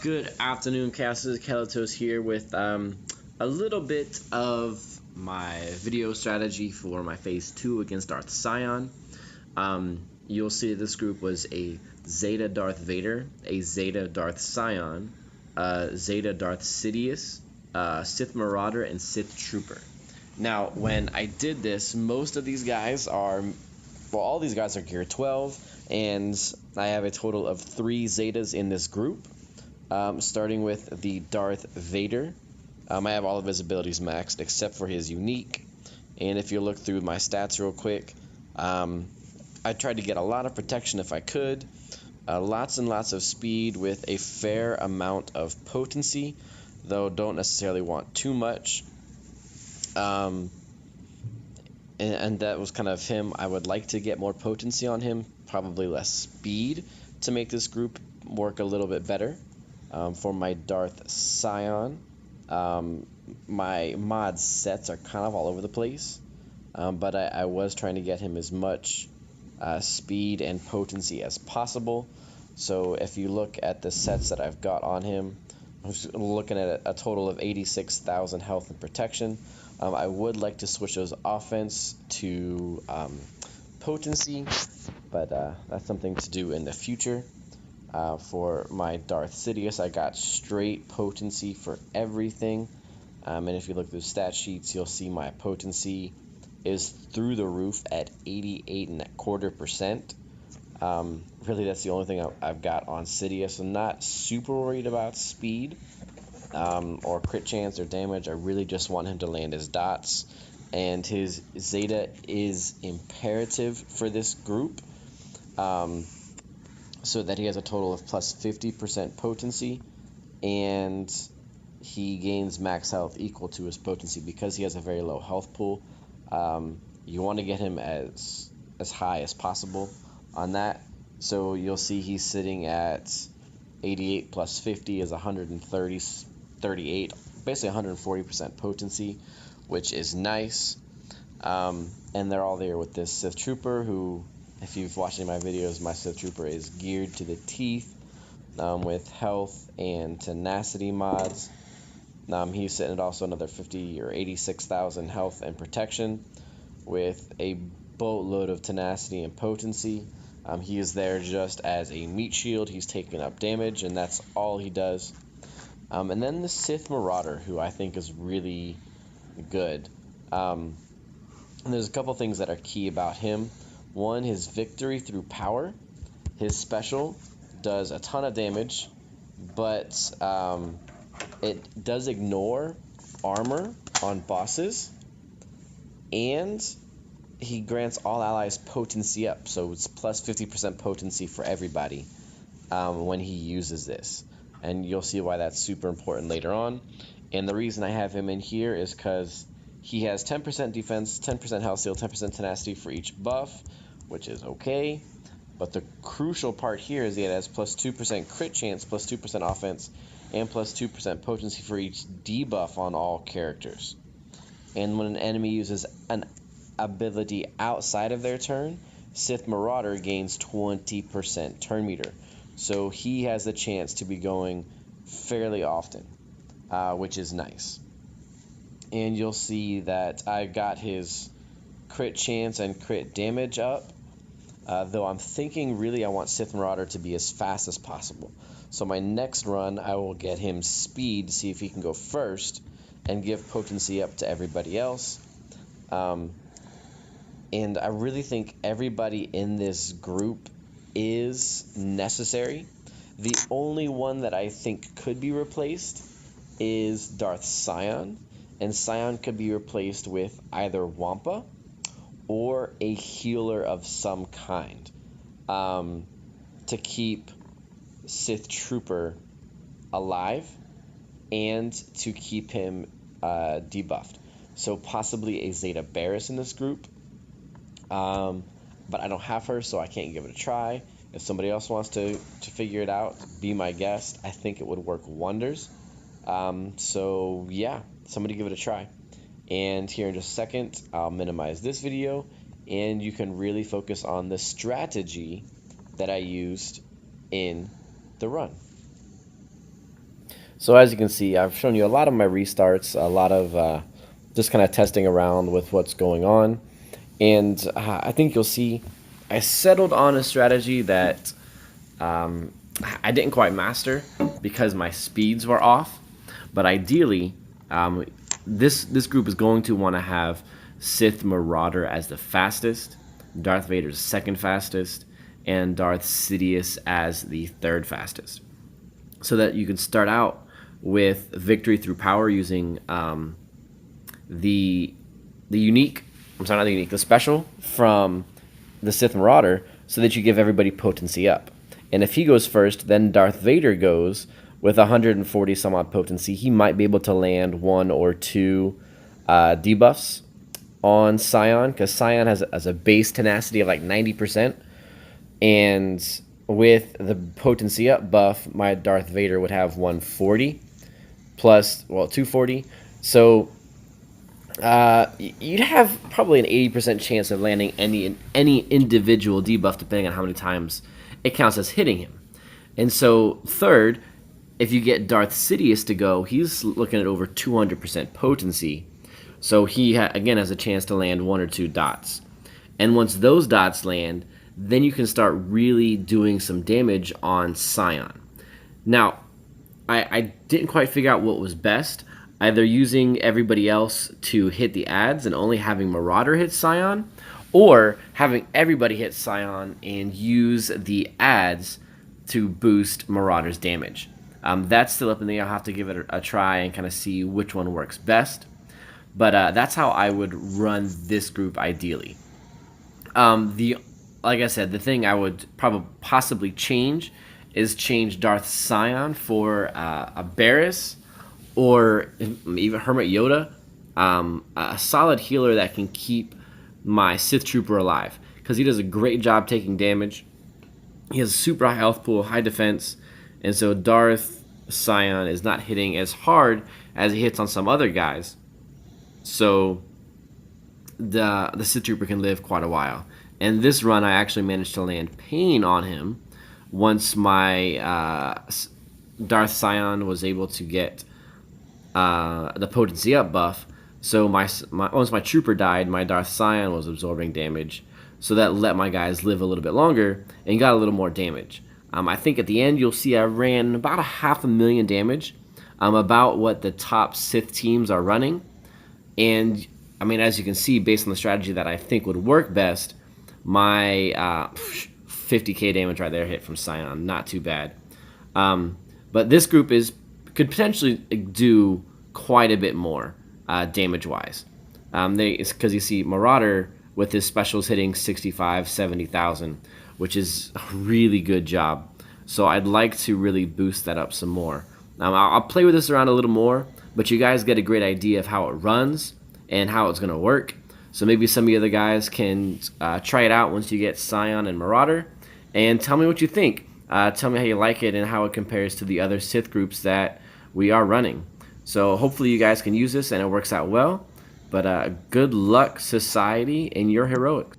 Good afternoon, casters. Kalatos here with a little bit of my video strategy for my Phase 2 against Darth Sion. You'll see this group was a Zader Darth Vader, a Zader Darth Sion, Zader Darth Sidious, Sith Marauder, and Sith Trooper. Now, when I did this, most of these guys are, well, all these guys are Gear 12, and I have a total of 3 Zetas in this group. Starting with the Darth Vader. I have all of his abilities maxed except for his unique. And if you look through my stats real quick, I tried to get a lot of protection if I could. Lots and lots of speed with a fair amount of potency, though don't necessarily want too much. And that was kind of him. I would like to get more potency on him, probably less speed to make this group work a little bit better. For my Darth Sion, my mod sets are kind of all over the place, but I was trying to get him as much speed and potency as possible. So if you look at the sets that I've got on him, I'm looking at a total of 86,000 health and protection. I would like to switch those offense to potency, but that's something to do in the future. For my Darth Sidious, I got straight potency for everything. And if you look through stat sheets, you'll see my potency is through the roof at 88.25%. Really, that's the only thing I've got on Sidious. I'm not super worried about speed or crit chance or damage. I really just want him to land his dots. And his Zeta is imperative for this group. So that he has a total of plus 50% potency, and he gains max health equal to his potency because he has a very low health pool. You want to get him as high as possible on that. So you'll see he's sitting at 88 plus 50 is 38, basically 140% potency, which is nice. And they're all there with this Sith Trooper who, if you've watched any of my videos, my Sith Trooper is geared to the teeth with health and tenacity mods. He's sitting at also another 50 or 86,000 health and protection with a boatload of tenacity and potency. He is there just as a meat shield. He's taking up damage, and that's all he does. And then the Sith Marauder, who I think is really good. And there's a couple things that are key about him. One, his victory through power. His special does a ton of damage, but it does ignore armor on bosses, and he grants all allies potency up, so it's plus 50% potency for everybody when he uses this. And you'll see why that's super important later on. And the reason I have him in here is because he has 10% defense, 10% health steal, 10% tenacity for each buff, which is okay, but the crucial part here is that it has plus 2% crit chance, plus 2% offense, and plus 2% potency for each debuff on all characters. And when an enemy uses an ability outside of their turn, Sith Marauder gains 20% turn meter. So he has the chance to be going fairly often, which is nice. And you'll see that I got his crit chance and crit damage up. Though I'm thinking really I want Sith Marauder to be as fast as possible. So my next run, I will get him speed to see if he can go first and give potency up to everybody else. And I really think everybody in this group is necessary. The only one that I think could be replaced is Darth Sion. And Sion could be replaced with either Wampa or a healer of some kind to keep Sith Trooper alive and to keep him debuffed. So possibly a Zeta Barris in this group, but I don't have her, so I can't give it a try. If somebody else wants to figure it out, be my guest. I think it would work wonders. So yeah, somebody give it a try. And here in just a second, I'll minimize this video, and you can really focus on the strategy that I used in the run. So as you can see, I've shown you a lot of my restarts, a lot of just kind of testing around with what's going on. And I think you'll see I settled on a strategy that um, I didn't quite master because my speeds were off. But ideally, um, this group is going to want to have Sith Marauder as the fastest, Darth Vader's second fastest, and Darth Sidious as the third fastest. So that you can start out with victory through power using the unique. I'm sorry, not the unique. The special from the Sith Marauder, so that you give everybody potency up. And if he goes first, then Darth Vader goes with 140 some odd potency. He might be able to land one or two debuffs on Scion, because Scion has a base tenacity of like 90%. And with the potency up buff, my Darth Vader would have 140 plus, well, 240. So you'd have probably an 80% chance of landing any individual debuff, depending on how many times it counts as hitting him. And so third, if you get Darth Sidious to go, he's looking at over 200% potency. So he, again, has a chance to land one or two dots. And once those dots land, then you can start really doing some damage on Scion. Now, I didn't quite figure out what was best. Either using everybody else to hit the ads and only having Marauder hit Scion, or having everybody hit Scion and use the ads to boost Marauder's damage. That's still up in the air. I'll have to give it a try and kind of see which one works best. But that's how I would run this group ideally. Like I said, the thing I would probably possibly change is change Darth Scion for a Barriss or even Hermit Yoda, a solid healer that can keep my Sith Trooper alive, because he does a great job taking damage. He has a super high health pool, high defense, and so Darth Scion is not hitting as hard as he hits on some other guys. So the Sith Trooper can live quite a while. And this run, I actually managed to land Pain on him once my Darth Scion was able to get the potency up buff. So once my Trooper died, my Darth Scion was absorbing damage. So that let my guys live a little bit longer and got a little more damage. I think at the end you'll see I ran about 500,000 damage, about what the top Sith teams are running. And I mean, as you can see, based on the strategy that I think would work best, my 50k damage right there hit from Scion, not too bad. But this group could potentially do quite a bit more damage-wise. It's because you see Marauder with his specials hitting 65, 70,000, which is a really good job. So I'd like to really boost that up some more. I'll play with this around a little more, but you guys get a great idea of how it runs and how it's going to work. So maybe some of the other guys can try it out once you get Scion and Marauder, and tell me what you think. Tell me how you like it and how it compares to the other Sith groups that we are running. So hopefully you guys can use this and it works out well. But good luck, society, in your heroics.